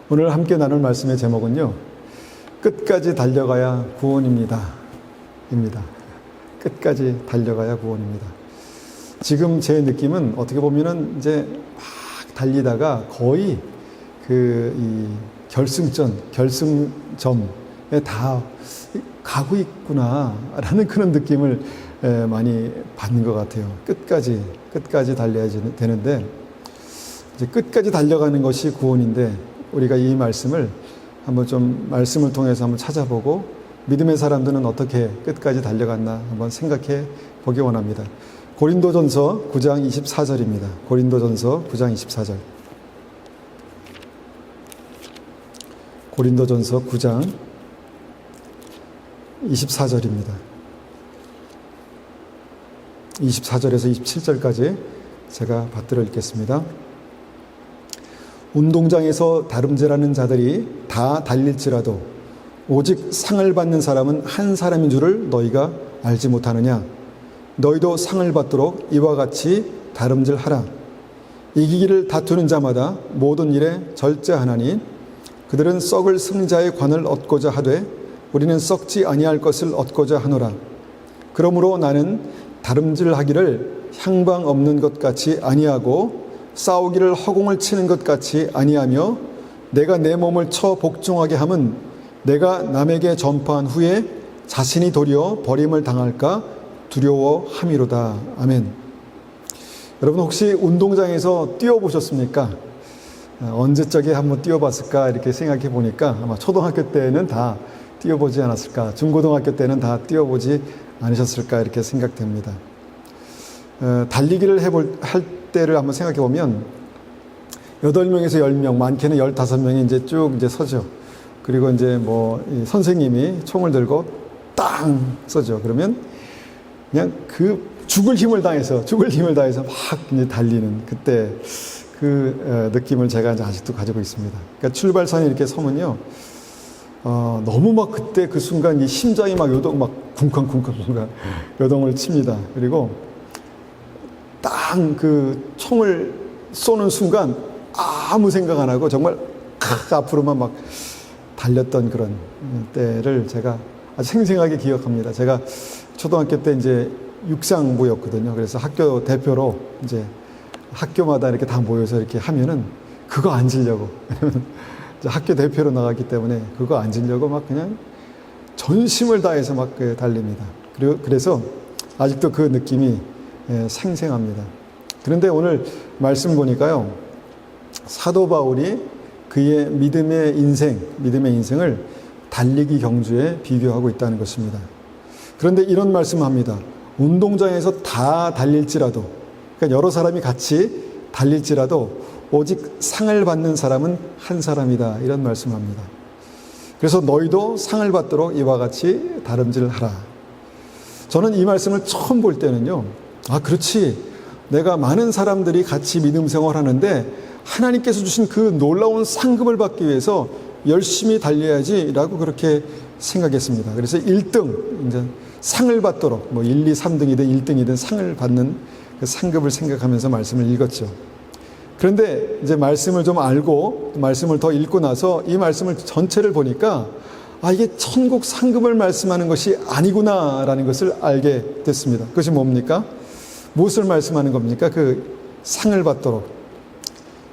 오늘 함께 나눌 말씀의 제목은요, 끝까지 달려가야 구원입니다. 입니다. 끝까지 달려가야 구원입니다. 지금 제 느낌은 어떻게 보면은 이제 막 달리다가 거의 이 결승점에 다 가고 있구나라는 그런 느낌을 많이 받는 것 같아요. 끝까지 달려야 되는데, 이제 끝까지 달려가는 것이 구원인데, 우리가 이 말씀을 말씀을 통해서 한번 찾아보고, 믿음의 사람들은 어떻게 끝까지 달려갔나 한번 생각해 보기 원합니다. 고린도전서 9장 24절입니다. 고린도전서 9장 24절. 고린도전서 9장 24절입니다. 24절에서 27절까지 제가 받들어 읽겠습니다. 운동장에서 다름질하는 자들이 다 달릴지라도 오직 상을 받는 사람은 한 사람인 줄을 너희가 알지 못하느냐? 너희도 상을 받도록 이와 같이 다름질하라. 이기기를 다투는 자마다 모든 일에 절제하나니 그들은 썩을 승자의 관을 얻고자 하되 우리는 썩지 아니할 것을 얻고자 하노라. 그러므로 나는 다름질하기를 향방 없는 것 같이 아니하고 싸우기를 허공을 치는 것 같이 아니하며 내가 내 몸을 쳐 복종하게 함은 내가 남에게 전파한 후에 자신이 도리어 버림을 당할까 두려워함이로다. 아멘. 여러분 혹시 운동장에서 뛰어보셨습니까? 언제적에 한번 뛰어봤을까 이렇게 생각해 보니까 아마 초등학교 때는 다 뛰어보지 않았을까, 중고등학교 때는 다 뛰어보지 않으셨을까 이렇게 생각됩니다. 달리기를 할 때를 한번 생각해 보면 8명에서 10명, 많게는 15명이 이제 쭉 서죠. 그리고 이제 선생님이 총을 들고 땅 쏘죠. 그러면 그냥 죽을 힘을 다해서 막 이제 달리는 그때 그 느낌을 제가 이제 아직도 가지고 있습니다. 그러니까 출발선에 이렇게 서면요, 너무 막 그때 그 순간 이 심장이 막 쿵쾅쿵쾅 요동을 칩니다. 그리고 땅 그 총을 쏘는 순간 아무 생각 안 하고 정말 앞으로만 막 달렸던 그런 때를 제가 아주 생생하게 기억합니다. 제가 초등학교 때 이제 육상부였거든요. 그래서 학교 대표로 이제 학교마다 이렇게 다 모여서 이렇게 하면은 그거 안 지려고 학교 대표로 나갔기 때문에 그거 안 지려고 막 그냥 전심을 다해서 막 달립니다. 그래서 아직도 그 느낌이 생생합니다. 그런데 오늘 말씀 보니까요, 사도 바울이 그의 믿음의 인생을 달리기 경주에 비교하고 있다는 것입니다. 그런데 이런 말씀을 합니다. 운동장에서 다 달릴지라도, 그러니까 여러 사람이 같이 달릴지라도 오직 상을 받는 사람은 한 사람이다, 이런 말씀을 합니다. 그래서 너희도 상을 받도록 이와 같이 다름질하라. 저는 이 말씀을 처음 볼 때는요, 그렇지, 내가 많은 사람들이 같이 믿음 생활하는데 하나님께서 주신 그 놀라운 상급을 받기 위해서 열심히 달려야지 라고 그렇게 생각했습니다. 그래서 1등, 이제 상을 받도록 1, 2, 3등이든 1등이든 상을 받는 그 상급을 생각하면서 말씀을 읽었죠. 그런데 이제 말씀을 좀 알고 말씀을 더 읽고 나서 이 말씀을 전체를 보니까 이게 천국 상급을 말씀하는 것이 아니구나라는 것을 알게 됐습니다. 그것이 뭡니까? 무엇을 말씀하는 겁니까? 그 상을 받도록.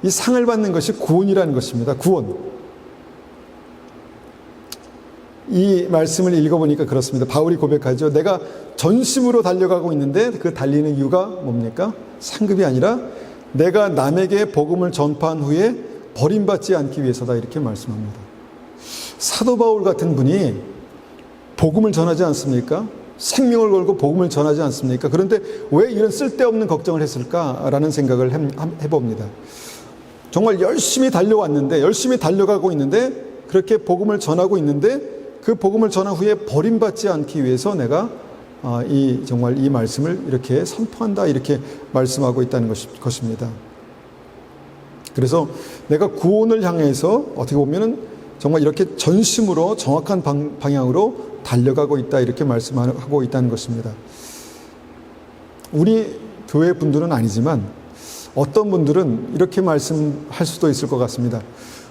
이 상을 받는 것이 구원이라는 것입니다. 구원. 이 말씀을 읽어보니까 그렇습니다. 바울이 고백하죠. 내가 전심으로 달려가고 있는데 그 달리는 이유가 뭡니까? 상급이 아니라 내가 남에게 복음을 전파한 후에 버림받지 않기 위해서다, 이렇게 말씀합니다. 사도 바울 같은 분이 복음을 전하지 않습니까? 생명을 걸고 복음을 전하지 않습니까? 그런데 왜 이런 쓸데없는 걱정을 했을까라는 생각을 해봅니다. 정말 열심히 달려왔는데, 열심히 달려가고 있는데, 그렇게 복음을 전하고 있는데 그 복음을 전한 후에 버림받지 않기 위해서 내가 정말 이 말씀을 이렇게 선포한다, 이렇게 말씀하고 있다는 것입니다. 그래서 내가 구원을 향해서 어떻게 보면은 정말 이렇게 전심으로 정확한 방향으로 달려가고 있다, 이렇게 말씀하고 있다는 것입니다. 우리 교회 분들은 아니지만 어떤 분들은 이렇게 말씀할 수도 있을 것 같습니다.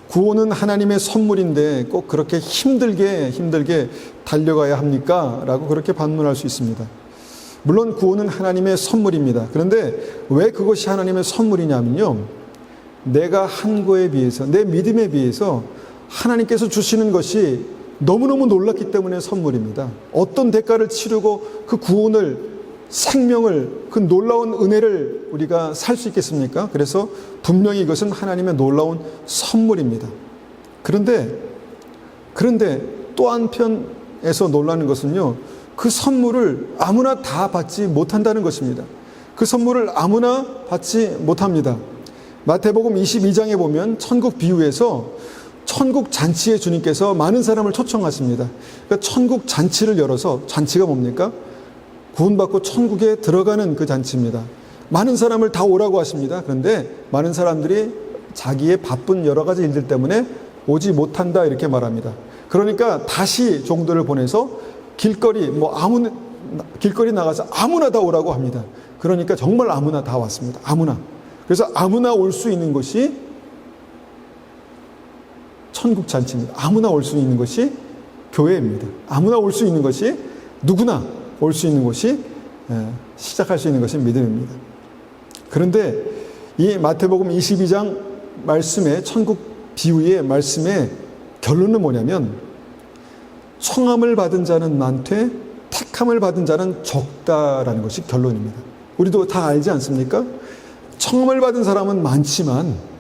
구원은 하나님의 선물인데 꼭 그렇게 힘들게 달려가야 합니까? 라고 그렇게 반문할 수 있습니다. 물론 구원은 하나님의 선물입니다. 그런데 왜 그것이 하나님의 선물이냐면요, 내가 한 거에 비해서, 내 믿음에 비해서 하나님께서 주시는 것이 너무너무 놀랍기 때문에 선물입니다. 어떤 대가를 치르고 그 구원을, 생명을, 그 놀라운 은혜를 우리가 살 수 있겠습니까? 그래서 분명히 이것은 하나님의 놀라운 선물입니다. 그런데 또 한편에서 놀라는 것은요, 그 선물을 아무나 다 받지 못한다는 것입니다. 그 선물을 아무나 받지 못합니다. 마태복음 22장에 보면 천국 비유에서 천국 잔치에 주님께서 많은 사람을 초청하십니다. 그러니까 천국 잔치를 열어서, 잔치가 뭡니까? 구원받고 천국에 들어가는 그 잔치입니다. 많은 사람을 다 오라고 하십니다. 그런데 많은 사람들이 자기의 바쁜 여러 가지 일들 때문에 오지 못한다 이렇게 말합니다. 그러니까 다시 종들을 보내서 길거리 나가서 아무나 다 오라고 합니다. 그러니까 정말 아무나 다 왔습니다. 아무나. 그래서 아무나 올 수 있는 곳이 천국 잔치입니다. 아무나 올 수 있는 것이 교회입니다. 아무나 올 수 있는 것이, 누구나 올 수 있는 곳이, 시작할 수 있는 것이 믿음입니다. 그런데 이 마태복음 22장 말씀의, 천국 비유의 말씀의 결론은 뭐냐면, 청함을 받은 자는 많되 택함을 받은 자는 적다라는 것이 결론입니다. 우리도 다 알지 않습니까? 청함을 받은 사람은 많지만,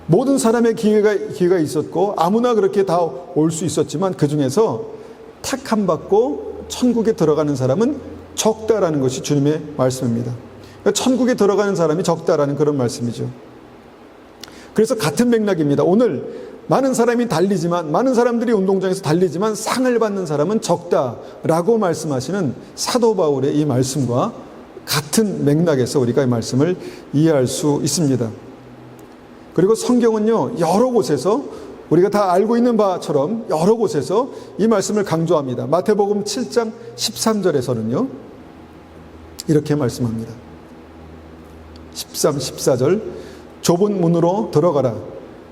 모든 사람의 기회가 있었고 아무나 그렇게 다 올 수 있었지만, 그 중에서 택함 받고 천국에 들어가는 사람은 적다라는 것이 주님의 말씀입니다. 그러니까 천국에 들어가는 사람이 적다라는 그런 말씀이죠. 그래서 같은 맥락입니다. 오늘 많은 사람이 달리지만, 많은 사람들이 운동장에서 달리지만 상을 받는 사람은 적다라고 말씀하시는 사도 바울의 이 말씀과 같은 맥락에서 우리가 이 말씀을 이해할 수 있습니다. 그리고 성경은요, 여러 곳에서, 우리가 다 알고 있는 바처럼 여러 곳에서 이 말씀을 강조합니다. 마태복음 7장 13절에서는요, 이렇게 말씀합니다. 13, 14절, 좁은 문으로 들어가라.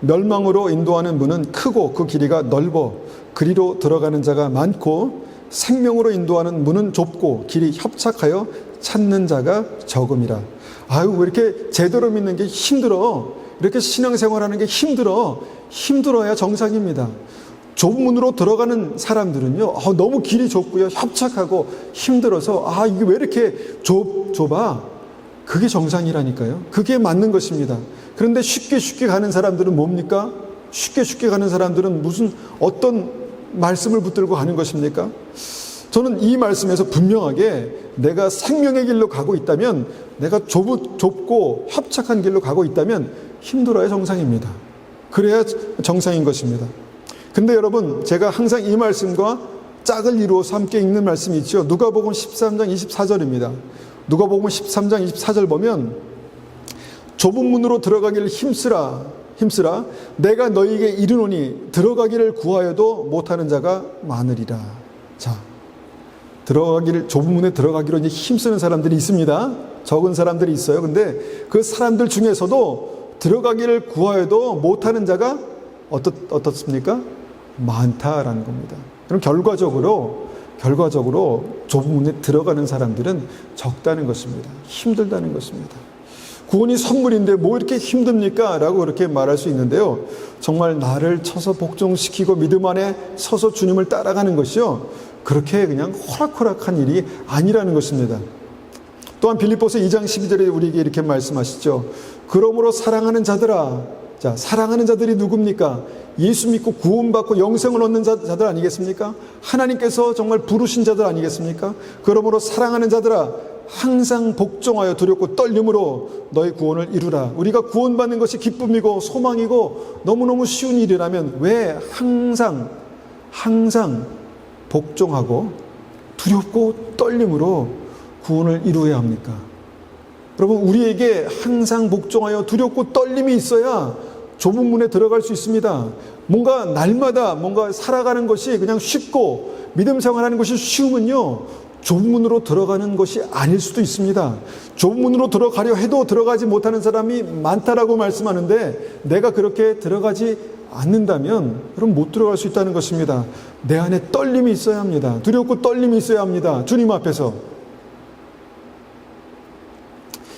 멸망으로 인도하는 문은 크고 그 길이가 넓어 그리로 들어가는 자가 많고, 생명으로 인도하는 문은 좁고 길이 협착하여 찾는 자가 적음이라. 아유, 왜 이렇게 제대로 믿는 게 힘들어? 이렇게 신앙생활하는 게 힘들어야 정상입니다. 좁은 문으로 들어가는 사람들은요, 너무 길이 좁고요, 협착하고 힘들어서, 이게 왜 이렇게 좁아? 그게 정상이라니까요. 그게 맞는 것입니다. 그런데 쉽게 가는 사람들은 뭡니까? 쉽게 가는 사람들은 어떤 말씀을 붙들고 가는 것입니까? 저는 이 말씀에서 분명하게 내가 생명의 길로 가고 있다면, 내가 좁고 협착한 길로 가고 있다면 힘들어야 정상입니다. 그래야 정상인 것입니다. 근데 여러분, 제가 항상 이 말씀과 짝을 이루어서 함께 읽는 말씀이 있죠. 누가복음 13장 24절입니다. 누가복음 13장 24절 보면, 좁은 문으로 들어가기를 힘쓰라. 내가 너희에게 이르노니 들어가기를 구하여도 못하는 자가 많으리라. 자, 좁은 문에 들어가기로 이제 힘쓰는 사람들이 있습니다. 적은 사람들이 있어요. 근데 그 사람들 중에서도 들어가기를 구하여도 못하는 자가 어떻습니까? 많다라는 겁니다. 그럼 결과적으로 좁은 문에 들어가는 사람들은 적다는 것입니다. 힘들다는 것입니다. 구원이 선물인데 뭐 이렇게 힘듭니까? 라고 그렇게 말할 수 있는데요, 정말 나를 쳐서 복종시키고 믿음 안에 서서 주님을 따라가는 것이요, 그렇게 그냥 호락호락한 일이 아니라는 것입니다. 또한 빌립보서 2장 12절에 우리에게 이렇게 말씀하시죠. 그러므로 사랑하는 자들아. 자, 사랑하는 자들이 누굽니까? 예수 믿고 구원받고 영생을 얻는 자들 아니겠습니까? 하나님께서 정말 부르신 자들 아니겠습니까? 그러므로 사랑하는 자들아, 항상 복종하여 두렵고 떨림으로 너의 구원을 이루라. 우리가 구원받는 것이 기쁨이고 소망이고 너무너무 쉬운 일이라면 왜 항상 복종하고 두렵고 떨림으로 구원을 이루어야 합니까? 여러분, 우리에게 항상 복종하여 두렵고 떨림이 있어야 좁은 문에 들어갈 수 있습니다. 뭔가 날마다 뭔가 살아가는 것이 그냥 쉽고 믿음 생활하는 것이 쉬우면요, 좁은 문으로 들어가는 것이 아닐 수도 있습니다. 좁은 문으로 들어가려 해도 들어가지 못하는 사람이 많다라고 말씀하는데, 내가 그렇게 들어가지 않는다면 여러분 못 들어갈 수 있다는 것입니다. 내 안에 떨림이 있어야 합니다. 두렵고 떨림이 있어야 합니다. 주님 앞에서.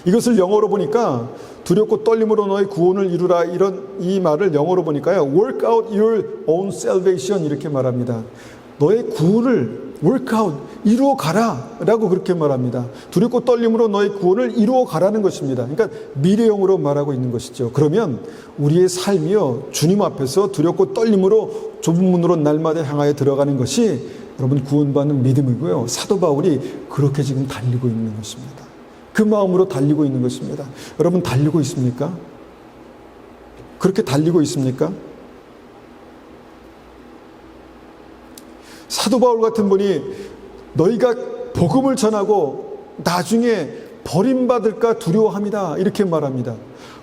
이것을 영어로 보니까 두렵고 떨림으로 너의 구원을 이루라, 이 말을 영어로 보니까요, work out your own salvation 이렇게 말합니다. 너의 구원을 work out, 이루어 가라 라고 그렇게 말합니다. 두렵고 떨림으로 너의 구원을 이루어 가라는 것입니다. 그러니까 미래형으로 말하고 있는 것이죠. 그러면 우리의 삶이요, 주님 앞에서 두렵고 떨림으로 좁은 문으로 날마다 향하여 들어가는 것이 여러분 구원받는 믿음이고요. 사도 바울이 그렇게 지금 달리고 있는 것입니다. 그 마음으로 달리고 있는 것입니다. 여러분 달리고 있습니까? 그렇게 달리고 있습니까? 사도 바울 같은 분이 너희가 복음을 전하고 나중에 버림받을까 두려워합니다. 이렇게 말합니다.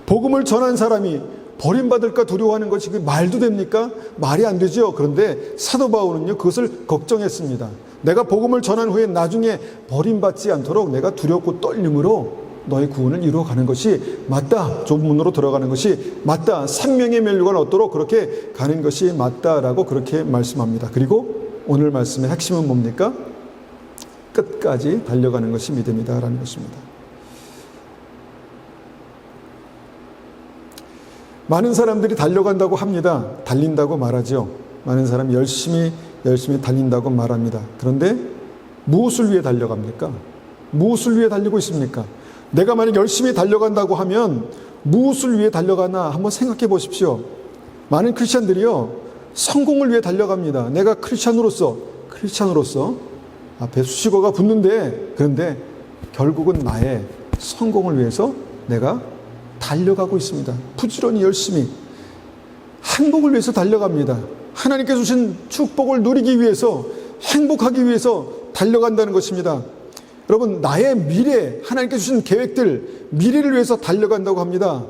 복음을 전한 사람이 버림받을까 두려워하는 것이 그 말도 됩니까? 말이 안 되죠. 그런데 사도 바울은요, 그것을 걱정했습니다. 내가 복음을 전한 후에 나중에 버림받지 않도록 내가 두렵고 떨림으로 너의 구원을 이루어가는 것이 맞다. 좁은 문으로 들어가는 것이 맞다. 생명의 멸류관 얻도록 그렇게 가는 것이 맞다라고 그렇게 말씀합니다. 그리고 오늘 말씀의 핵심은 뭡니까? 끝까지 달려가는 것이 믿음이다라는 것입니다. 많은 사람들이 달려간다고 합니다. 달린다고 말하죠. 많은 사람이 열심히 달린다고 말합니다. 그런데 무엇을 위해 달려갑니까? 무엇을 위해 달리고 있습니까? 내가 만약 열심히 달려간다고 하면 무엇을 위해 달려가나 한번 생각해 보십시오. 많은 크리스찬들이요, 성공을 위해 달려갑니다. 내가 크리스찬으로서 앞에 수식어가 붙는데, 그런데 결국은 나의 성공을 위해서 내가 달려가고 있습니다. 부지런히 열심히 행복을 위해서 달려갑니다. 하나님께서 주신 축복을 누리기 위해서, 행복하기 위해서 달려간다는 것입니다. 여러분, 나의 미래, 하나님께서 주신 계획들, 미래를 위해서 달려간다고 합니다.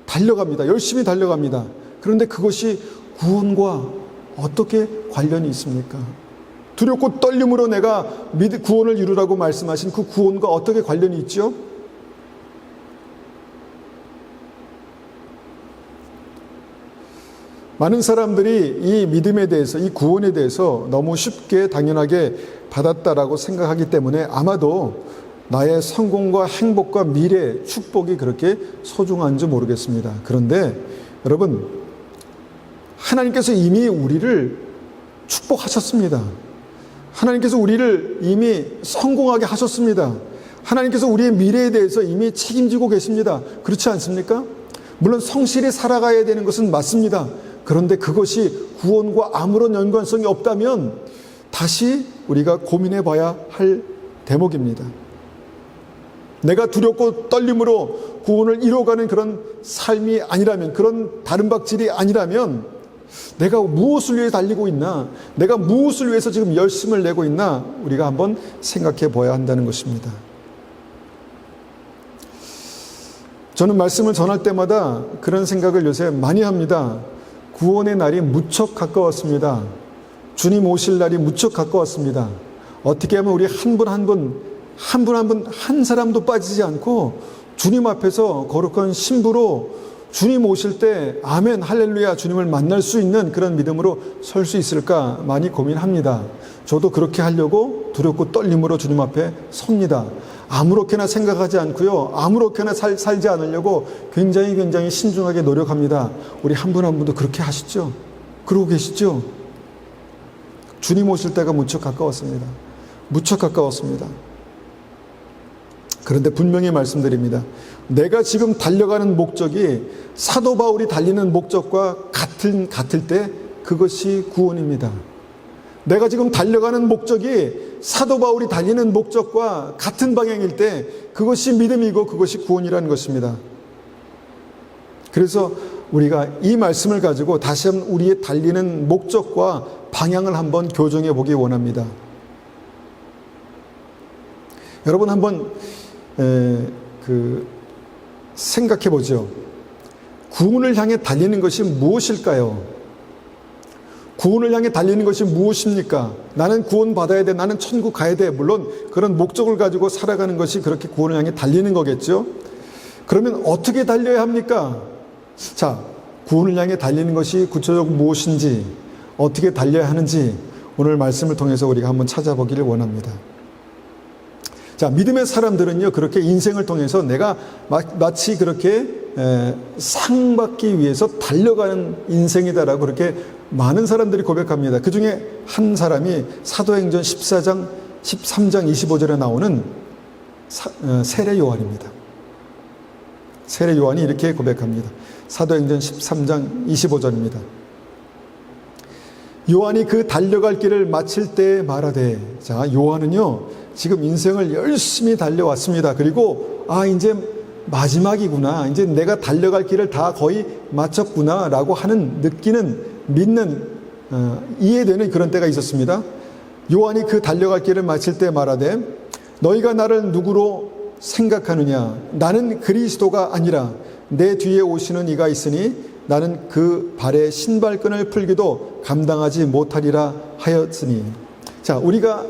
달려갑니다. 열심히 달려갑니다. 그런데 그것이 구원과 어떻게 관련이 있습니까? 두렵고 떨림으로 내가 구원을 이루라고 말씀하신 그 구원과 어떻게 관련이 있죠? 많은 사람들이 이 믿음에 대해서, 이 구원에 대해서 너무 쉽게 당연하게 받았다라고 생각하기 때문에 아마도 나의 성공과 행복과 미래, 축복이 그렇게 소중한지 모르겠습니다. 그런데 여러분, 하나님께서 이미 우리를 축복하셨습니다. 하나님께서 우리를 이미 성공하게 하셨습니다. 하나님께서 우리의 미래에 대해서 이미 책임지고 계십니다. 그렇지 않습니까? 물론 성실히 살아가야 되는 것은 맞습니다. 그런데 그것이 구원과 아무런 연관성이 없다면 다시 우리가 고민해 봐야 할 대목입니다. 내가 두렵고 떨림으로 구원을 이루어가는 그런 삶이 아니라면, 그런 다른 박질이 아니라면 내가 무엇을 위해 달리고 있나, 내가 무엇을 위해서 지금 열심을 내고 있나, 우리가 한번 생각해 봐야 한다는 것입니다. 저는 말씀을 전할 때마다 그런 생각을 요새 많이 합니다. 구원의 날이 무척 가까웠습니다. 주님 오실 날이 무척 가까웠습니다. 어떻게 하면 우리 한 분 한 분 한 사람도 빠지지 않고 주님 앞에서 거룩한 신부로 주님 오실 때 아멘 할렐루야 주님을 만날 수 있는 그런 믿음으로 설 수 있을까 많이 고민합니다. 저도 그렇게 하려고 두렵고 떨림으로 주님 앞에 섭니다. 아무렇게나 생각하지 않고요, 아무렇게나 살지 않으려고 굉장히 신중하게 노력합니다. 우리 한 분 한 분도 그렇게 하시죠? 그러고 계시죠? 주님 오실 때가 무척 가까웠습니다. 무척 가까웠습니다. 그런데 분명히 말씀드립니다. 내가 지금 달려가는 목적이 사도 바울이 달리는 목적과 같을 때 그것이 구원입니다. 내가 지금 달려가는 목적이 사도 바울이 달리는 목적과 같은 방향일 때 그것이 믿음이고 그것이 구원이라는 것입니다. 그래서 우리가 이 말씀을 가지고 다시 한번 우리의 달리는 목적과 방향을 한번 교정해 보기 원합니다. 여러분 한번 생각해 보죠. 구원을 향해 달리는 것이 무엇일까요? 구원을 향해 달리는 것이 무엇입니까? 나는 구원 받아야 돼. 나는 천국 가야 돼. 물론 그런 목적을 가지고 살아가는 것이 그렇게 구원을 향해 달리는 거겠죠. 그러면 어떻게 달려야 합니까? 자, 구원을 향해 달리는 것이 구체적으로 무엇인지, 어떻게 달려야 하는지 오늘 말씀을 통해서 우리가 한번 찾아보기를 원합니다. 자, 믿음의 사람들은요, 그렇게 인생을 통해서 내가 마치 그렇게 상 받기 위해서 달려가는 인생이다라고 그렇게 많은 사람들이 고백합니다. 그 중에 한 사람이 사도행전 13장 25절에 나오는 세례 요한입니다. 세례 요한이 이렇게 고백합니다. 사도행전 13장 25절입니다. 요한이 그 달려갈 길을 마칠 때 말하되, 자, 요한은요 지금 인생을 열심히 달려왔습니다. 그리고 이제 마지막이구나, 이제 내가 달려갈 길을 다 거의 마쳤구나 라고 하는, 느끼는, 믿는, 이해되는 그런 때가 있었습니다. 요한이 그 달려갈 길을 마칠 때 말하되, 너희가 나를 누구로 생각하느냐? 나는 그리스도가 아니라 내 뒤에 오시는 이가 있으니 나는 그 발에 신발끈을 풀기도 감당하지 못하리라 하였으니. 자, 우리가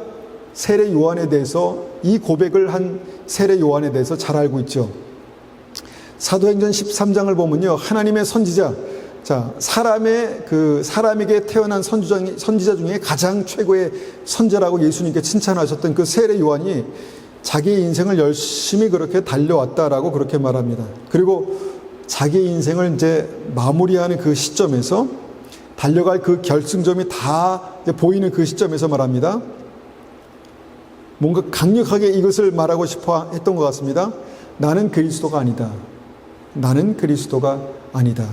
세례 요한에 대해서, 이 고백을 한 세례 요한에 대해서 잘 알고 있죠. 사도행전 13장을 보면요, 하나님의 선지자, 자, 사람에게 태어난 선지자 중에 가장 최고의 선지자라고 예수님께 칭찬하셨던 그 세례 요한이 자기의 인생을 열심히 그렇게 달려왔다라고 그렇게 말합니다. 그리고 자기의 인생을 이제 마무리하는 그 시점에서, 달려갈 그 결승점이 다 이제 보이는 그 시점에서 말합니다. 뭔가 강력하게 이것을 말하고 싶어 했던 것 같습니다. 나는 그리스도가 아니다. 나는 그리스도가 아니다.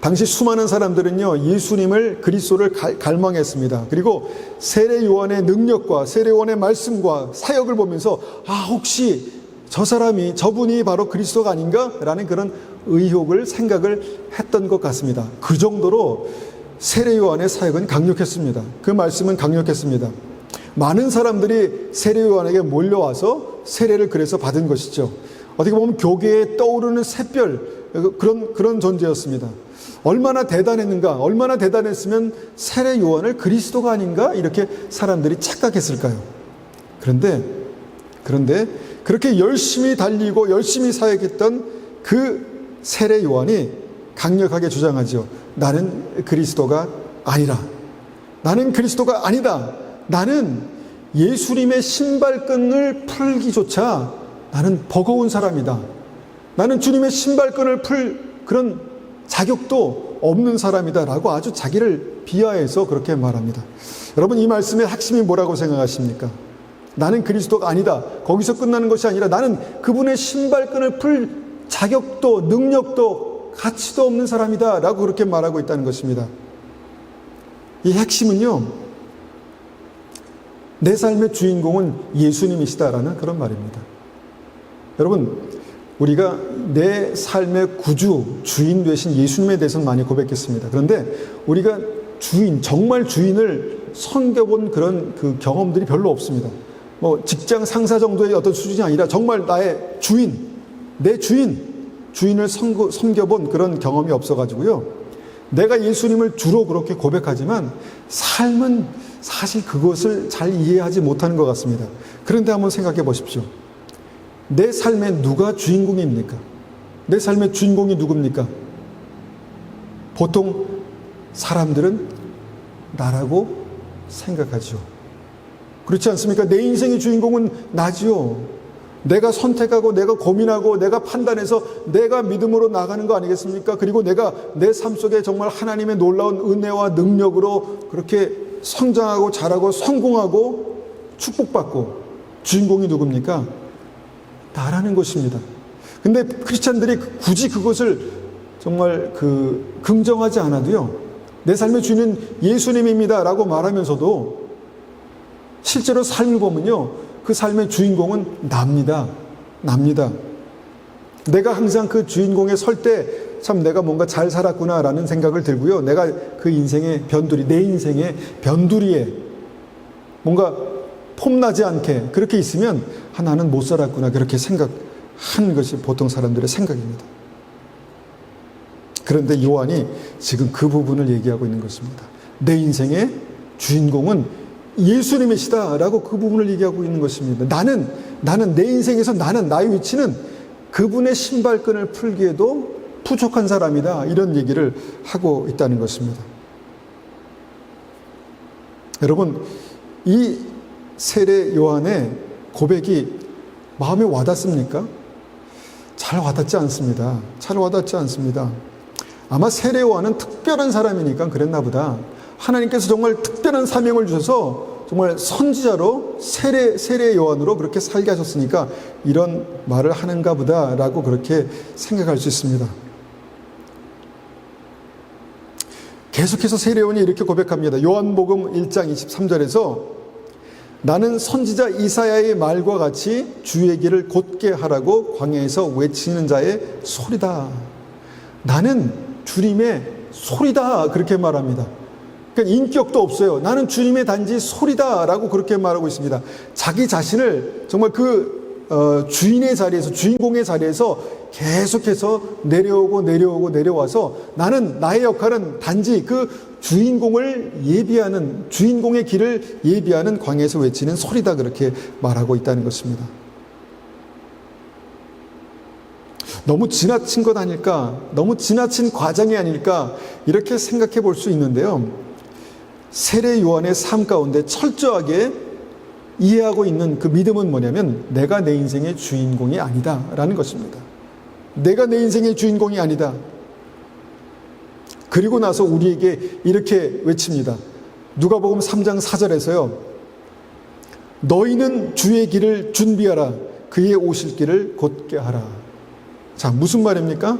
당시 수많은 사람들은요, 예수님을, 그리스도를 갈망했습니다. 그리고 세례 요한의 능력과 세례 요한의 말씀과 사역을 보면서 혹시 저분이 바로 그리스도가 아닌가? 라는 그런 의혹을, 생각을 했던 것 같습니다. 그 정도로 세례 요한의 사역은 강력했습니다. 그 말씀은 강력했습니다. 많은 사람들이 세례 요한에게 몰려와서 세례를 그래서 받은 것이죠. 어떻게 보면 교계에 떠오르는 샛별, 그런 존재였습니다. 얼마나 대단했는가, 얼마나 대단했으면 세례 요한을 그리스도가 아닌가 이렇게 사람들이 착각했을까요? 그런데 그렇게 열심히 달리고 열심히 사역했던 그 세례 요한이 강력하게 주장하죠. 나는 그리스도가 아니라, 나는 그리스도가 아니다. 나는 예수님의 신발끈을 풀기조차 나는 버거운 사람이다. 나는 주님의 신발끈을 풀 그런 자격도 없는 사람이다 라고 아주 자기를 비하해서 그렇게 말합니다. 여러분, 이 말씀의 핵심이 뭐라고 생각하십니까? 나는 그리스도가 아니다, 거기서 끝나는 것이 아니라 나는 그분의 신발끈을 풀 자격도 능력도 가치도 없는 사람이다 라고 그렇게 말하고 있다는 것입니다. 이 핵심은요, 내 삶의 주인공은 예수님이시다라는 그런 말입니다. 여러분, 우리가 내 삶의 구주, 주인 되신 예수님에 대해서는 많이 고백했습니다. 그런데 우리가 정말 주인을 섬겨본 그런 그 경험들이 별로 없습니다. 뭐 직장 상사 정도의 어떤 수준이 아니라 정말 나의 주인, 내 주인을 섬겨본 그런 경험이 없어가지고요. 내가 예수님을 주로 그렇게 고백하지만 삶은 사실 그것을 잘 이해하지 못하는 것 같습니다. 그런데 한번 생각해 보십시오. 내 삶에 누가 주인공입니까? 내 삶의 주인공이 누굽니까? 보통 사람들은 나라고 생각하죠. 그렇지 않습니까? 내 인생의 주인공은 나지요. 내가 선택하고 내가 고민하고 내가 판단해서 내가 믿음으로 나가는 거 아니겠습니까? 그리고 내가 내 삶 속에 정말 하나님의 놀라운 은혜와 능력으로 그렇게 성장하고 자라고 성공하고 축복받고, 주인공이 누굽니까? 나라는 것입니다. 근데 크리스찬들이 굳이 그것을 정말 긍정하지 않아도요, 내 삶의 주인은 예수님입니다 라고 말하면서도 실제로 삶을 보면요, 그 삶의 주인공은 납니다. 내가 항상 그 주인공에 설 때 참 내가 뭔가 잘 살았구나 라는 생각을 들고요, 내가 그 인생의 변두리, 내 인생의 변두리에 뭔가 폼나지 않게 그렇게 있으면 나는 못 살았구나, 그렇게 생각하는 것이 보통 사람들의 생각입니다. 그런데 요한이 지금 그 부분을 얘기하고 있는 것입니다. 내 인생의 주인공은 예수님이시다라고 그 부분을 얘기하고 있는 것입니다. 나는 내 인생에서 나의 위치는 그분의 신발끈을 풀기에도 부족한 사람이다, 이런 얘기를 하고 있다는 것입니다. 여러분, 이 세례 요한의 고백이 마음에 와닿습니까? 잘 와닿지 않습니다. 잘 와닿지 않습니다. 아마 세례 요한은 특별한 사람이니까 그랬나 보다. 하나님께서 정말 특별한 사명을 주셔서 정말 선지자로 세례 요한으로 그렇게 살게 하셨으니까 이런 말을 하는가 보다라고 그렇게 생각할 수 있습니다. 계속해서 세례 요한이 이렇게 고백합니다. 요한복음 1장 23절에서 나는 선지자 이사야의 말과 같이 주의 길을 곧게 하라고 광야에서 외치는 자의 소리다. 나는 주님의 소리다, 그렇게 말합니다. 그러니까 인격도 없어요. 나는 주님의 단지 소리다라고 그렇게 말하고 있습니다. 자기 자신을 정말 주인의 자리에서, 주인공의 자리에서 계속해서 내려와서 나는, 나의 역할은 단지 그 주인공을 예비하는, 주인공의 길을 예비하는 광야에서 외치는 소리다, 그렇게 말하고 있다는 것입니다. 너무 지나친 것 아닐까, 너무 지나친 과장이 아닐까, 이렇게 생각해 볼 수 있는데요. 세례 요한의 삶 가운데 철저하게 이해하고 있는 그 믿음은 뭐냐면, 내가 내 인생의 주인공이 아니다 라는 것입니다. 내가 내 인생의 주인공이 아니다. 그리고 나서 우리에게 이렇게 외칩니다. 누가복음 3장 4절에서요. 너희는 주의 길을 준비하라. 그의 오실 길을 곧게 하라. 자, 무슨 말입니까?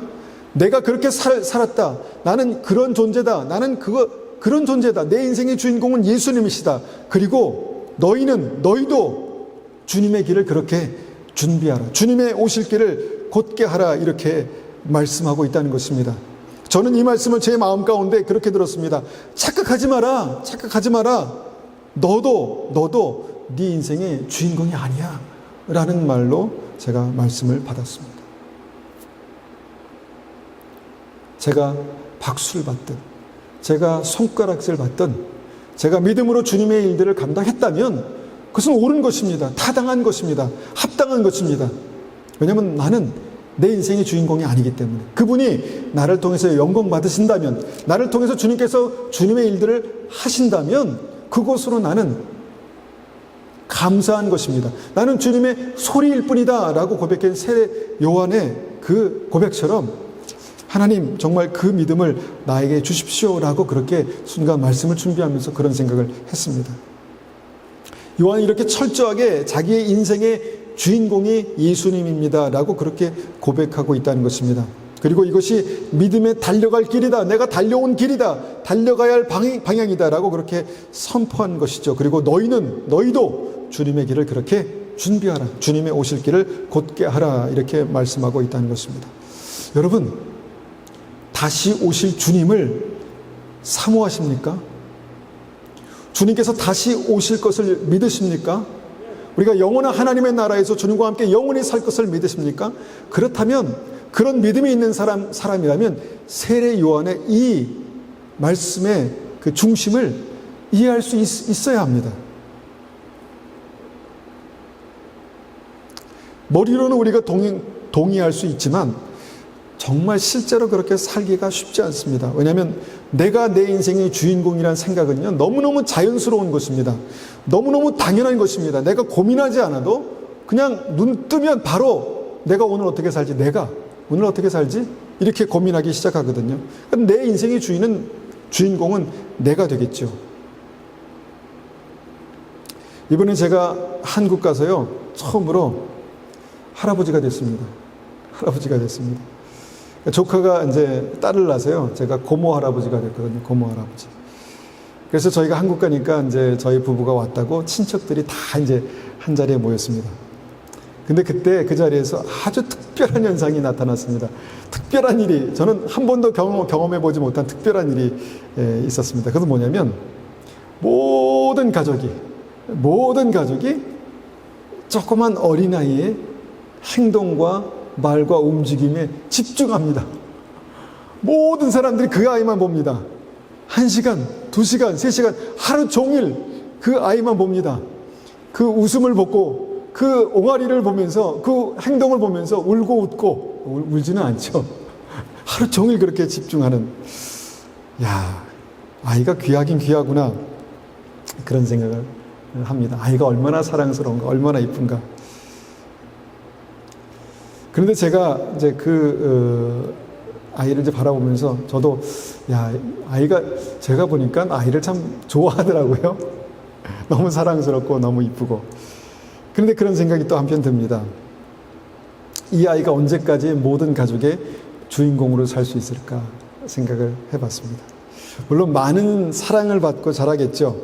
내가 그렇게 살았다. 나는 그런 존재다. 나는 그런 존재다. 내 인생의 주인공은 예수님이시다. 그리고 너희도 주님의 길을 그렇게 준비하라. 주님의 오실 길을 곧게 하라. 이렇게 말씀하고 있다는 것입니다. 저는 이 말씀을 제 마음 가운데 그렇게 들었습니다. 착각하지 마라. 착각하지 마라. 너도 네 인생의 주인공이 아니야 라는 말로 제가 말씀을 받았습니다. 제가 박수를 받든, 제가 손가락질 받든, 제가 믿음으로 주님의 일들을 감당했다면 그것은 옳은 것입니다. 타당한 것입니다. 합당한 것입니다. 왜냐하면 나는 내 인생의 주인공이 아니기 때문에, 그분이 나를 통해서 영광 받으신다면, 나를 통해서 주님께서 주님의 일들을 하신다면 그것으로 나는 감사한 것입니다. 나는 주님의 소리일 뿐이다 라고 고백한 세례 요한의 그 고백처럼 하나님 정말 그 믿음을 나에게 주십시오 라고 그렇게 순간 말씀을 준비하면서 그런 생각을 했습니다. 요한이 이렇게 철저하게 자기의 인생의 주인공이 예수님입니다 라고 그렇게 고백하고 있다는 것입니다. 그리고 이것이 믿음의 달려갈 길이다, 내가 달려온 길이다, 달려가야 할 방향이다 라고 그렇게 선포한 것이죠. 그리고 너희도 주님의 길을 그렇게 준비하라, 주님의 오실 길을 곧게 하라, 이렇게 말씀하고 있다는 것입니다. 여러분, 다시 오실 주님을 사모하십니까? 주님께서 다시 오실 것을 믿으십니까? 우리가 영원한 하나님의 나라에서 주님과 함께 영원히 살 것을 믿으십니까? 그렇다면, 그런 믿음이 있는 사람이라면 세례 요한의 이 말씀의 그 중심을 이해할 수 있어야 합니다. 머리로는 우리가 동의할 수 있지만 정말 실제로 그렇게 살기가 쉽지 않습니다. 왜냐하면 내가 내 인생의 주인공이라는 생각은요, 너무너무 자연스러운 것입니다. 너무너무 당연한 것입니다. 내가 고민하지 않아도 그냥 눈 뜨면 바로 내가 오늘 어떻게 살지, 내가 오늘 어떻게 살지, 이렇게 고민하기 시작하거든요. 내 인생의 주인공은 내가 되겠죠. 이번에 제가 한국 가서요, 처음으로 할아버지가 됐습니다. 할아버지가 됐습니다. 조카가 이제 딸을 낳아서요, 제가 고모 할아버지가 됐거든요. 고모 할아버지. 그래서 저희가 한국 가니까 이제 저희 부부가 왔다고 친척들이 다 이제 한 자리에 모였습니다. 근데 그때 그 자리에서 아주 특별한 현상이 나타났습니다. 특별한 일이, 저는 한 번도 경험해보지 못한 특별한 일이 있었습니다. 그것은 뭐냐면, 모든 가족이 조그만 어린아이의 행동과 말과 움직임에 집중합니다. 모든 사람들이 그 아이만 봅니다. 1시간, 2시간, 3시간, 하루 종일 그 아이만 봅니다. 그 웃음을 보고, 그 옹알이를 보면서, 그 행동을 보면서 울고 웃고, 울지는 않죠. 하루 종일 그렇게 집중하는, 야, 아이가 귀하긴 귀하구나, 그런 생각을 합니다. 아이가 얼마나 사랑스러운가, 얼마나 이쁜가. 그런데 제가 이제 아이를 이제 바라보면서 저도, 야, 아이가, 제가 보니까 아이를 참 좋아하더라고요. 너무 사랑스럽고 너무 이쁘고. 그런데 그런 생각이 또 한편 듭니다. 이 아이가 언제까지 모든 가족의 주인공으로 살 수 있을까 생각을 해봤습니다. 물론 많은 사랑을 받고 자라겠죠.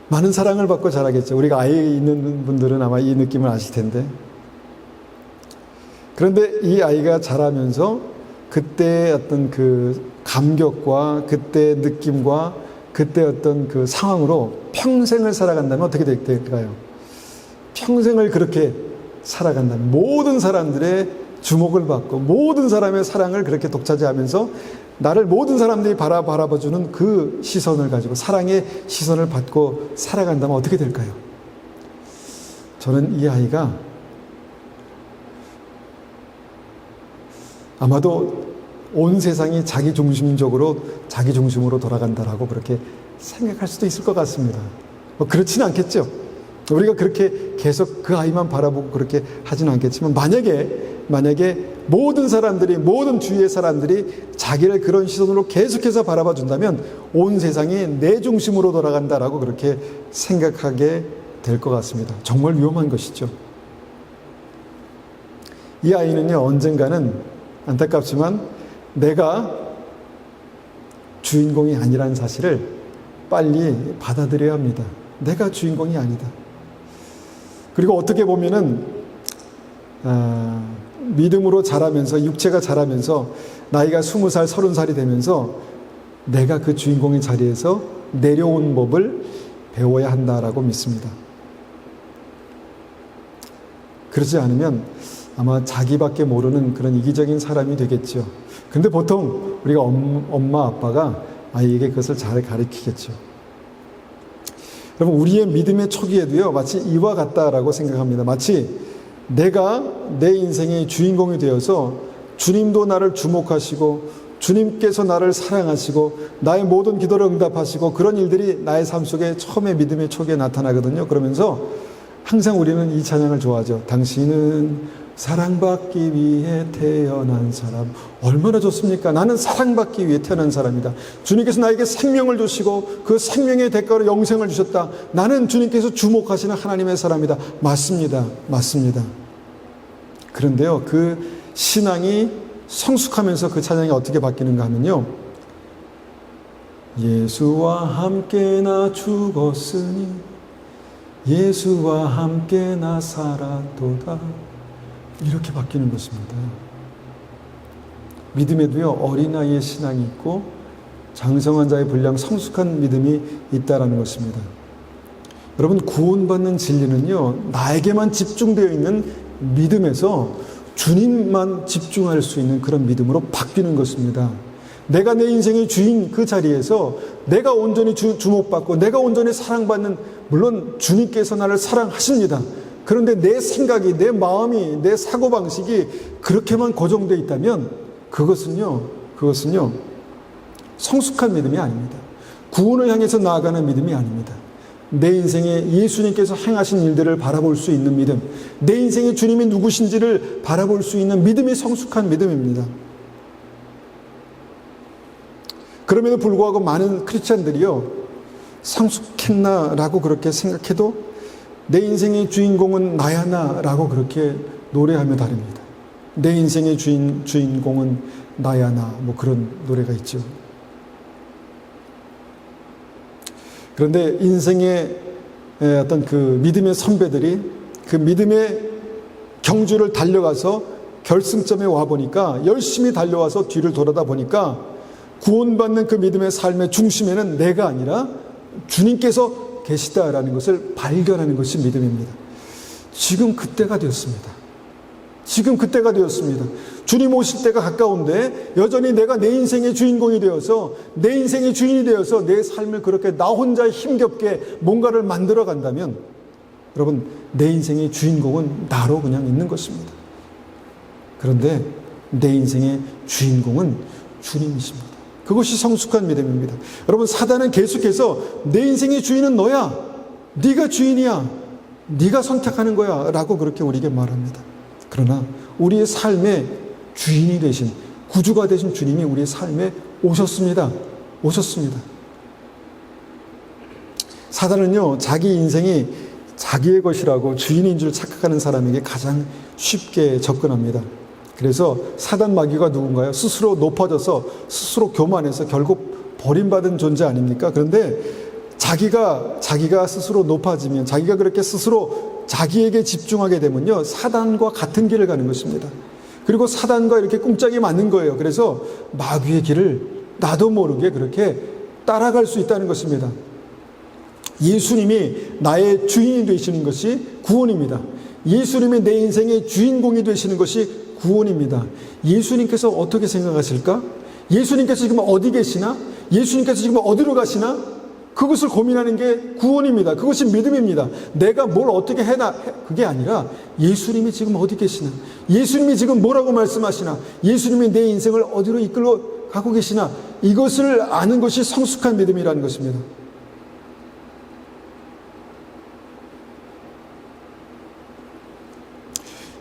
많은 사랑을 받고 자라겠죠. 우리가 아이 있는 분들은 아마 이 느낌을 아실 텐데. 그런데 이 아이가 자라면서 그때의 어떤 그 감격과 그때의 느낌과 그때의 어떤 그 상황으로 평생을 살아간다면 어떻게 될까요? 평생을 그렇게 살아간다면 모든 사람들의 주목을 받고 모든 사람의 사랑을 그렇게 독차지하면서 나를 모든 사람들이 바라봐주는 그 시선을 가지고 사랑의 시선을 받고 살아간다면 어떻게 될까요? 저는 이 아이가 아마도 온 세상이 자기 중심적으로 자기 중심으로 돌아간다라고 그렇게 생각할 수도 있을 것 같습니다. 뭐 그렇지는 않겠죠. 우리가 그렇게 계속 그 아이만 바라보고 그렇게 하지는 않겠지만 만약에 모든 사람들이, 모든 주위의 사람들이 자기를 그런 시선으로 계속해서 바라봐 준다면 온 세상이 내 중심으로 돌아간다라고 그렇게 생각하게 될 것 같습니다. 정말 위험한 것이죠. 이 아이는요, 언젠가는 안타깝지만 내가 주인공이 아니라는 사실을 빨리 받아들여야 합니다. 내가 주인공이 아니다. 그리고 어떻게 보면은 믿음으로 자라면서, 육체가 자라면서 나이가 20살, 30살이 되면서 내가 그 주인공의 자리에서 내려온 법을 배워야 한다라고 믿습니다. 그러지 않으면 아마 자기밖에 모르는 그런 이기적인 사람이 되겠죠. 근데 보통 우리가 엄마, 아빠가 아이에게 그것을 잘 가르치겠죠. 여러분, 우리의 믿음의 초기에도요, 마치 이와 같다라고 생각합니다. 마치 내가 내 인생의 주인공이 되어서 주님도 나를 주목하시고 주님께서 나를 사랑하시고 나의 모든 기도를 응답하시고 그런 일들이 나의 삶 속에 처음에 믿음의 초기에 나타나거든요. 그러면서 항상 우리는 이 찬양을 좋아하죠. 당신은 사랑받기 위해 태어난 사람. 얼마나 좋습니까? 나는 사랑받기 위해 태어난 사람이다. 주님께서 나에게 생명을 주시고 그 생명의 대가로 영생을 주셨다. 나는 주님께서 주목하시는 하나님의 사람이다. 맞습니다. 맞습니다. 그런데요, 그 신앙이 성숙하면서 그 찬양이 어떻게 바뀌는가 하면요, 예수와 함께 나 죽었으니 예수와 함께 나 살았도다. 이렇게 바뀌는 것입니다. 믿음에도요, 어린아이의 신앙이 있고 장성한 자의 분량, 성숙한 믿음이 있다라는 것입니다. 여러분, 구원받는 진리는요, 나에게만 집중되어 있는 믿음에서 주님만 집중할 수 있는 그런 믿음으로 바뀌는 것입니다. 내가 내 인생의 주인 그 자리에서 내가 온전히 주목받고 내가 온전히 사랑받는, 물론 주님께서 나를 사랑하십니다. 그런데 내 생각이, 내 마음이, 내 사고방식이 그렇게만 고정되어 있다면 그것은요 성숙한 믿음이 아닙니다. 구원을 향해서 나아가는 믿음이 아닙니다. 내 인생에 예수님께서 행하신 일들을 바라볼 수 있는 믿음, 내 인생의 주님이 누구신지를 바라볼 수 있는 믿음이 성숙한 믿음입니다. 그럼에도 불구하고 많은 크리스찬들이요, 성숙했나라고 그렇게 생각해도 내 인생의 주인공은 나야 라고 그렇게 노래하며 다닙니다. 내 인생의 주인공은 나야 나, 뭐 그런 노래가 있죠. 그런데 인생의 어떤 그 믿음의 선배들이 그 믿음의 경주를 달려가서 결승점에 와 보니까, 열심히 달려와서 뒤를 돌아다 보니까 구원받는 그 믿음의 삶의 중심에는 내가 아니라 주님께서 계시다라는 것을 발견하는 것이 믿음입니다. 지금 그때가 되었습니다. 지금 그때가 되었습니다. 주님 오실 때가 가까운데 여전히 내가 내 인생의 주인공이 되어서, 내 인생의 주인이 되어서 내 삶을 그렇게 나 혼자 힘겹게 뭔가를 만들어 간다면, 여러분, 내 인생의 주인공은 나로 그냥 있는 것입니다. 그런데 내 인생의 주인공은 주님이십니다. 그것이 성숙한 믿음입니다. 여러분, 사단은 계속해서 내 인생의 주인은 너야, 네가 주인이야, 네가 선택하는 거야 라고 그렇게 우리에게 말합니다. 그러나 우리의 삶의 주인이 되신, 구주가 되신 주님이 우리의 삶에 오셨습니다. 사단은요, 자기 인생이 자기의 것이라고 주인인 줄 착각하는 사람에게 가장 쉽게 접근합니다. 그래서 사단 마귀가 누군가요? 스스로 높아져서 스스로 교만해서 결국 버림받은 존재 아닙니까? 그런데 자기가 스스로 높아지면, 자기가 그렇게 스스로 자기에게 집중하게 되면요, 사단과 같은 길을 가는 것입니다. 그리고 사단과 이렇게 꿍짝이 맞는 거예요. 그래서 마귀의 길을 나도 모르게 그렇게 따라갈 수 있다는 것입니다. 예수님이 나의 주인이 되시는 것이 구원입니다. 예수님이 내 인생의 주인공이 되시는 것이 구원입니다. 예수님께서 어떻게 생각하실까? 예수님께서 지금 어디 계시나? 예수님께서 지금 어디로 가시나? 그것을 고민하는 게 구원입니다. 그것이 믿음입니다. 내가 뭘 어떻게 해나, 그게 아니라 예수님이 지금 어디 계시나? 예수님이 지금 뭐라고 말씀하시나? 예수님이 내 인생을 어디로 이끌어 가고 계시나? 이것을 아는 것이 성숙한 믿음이라는 것입니다.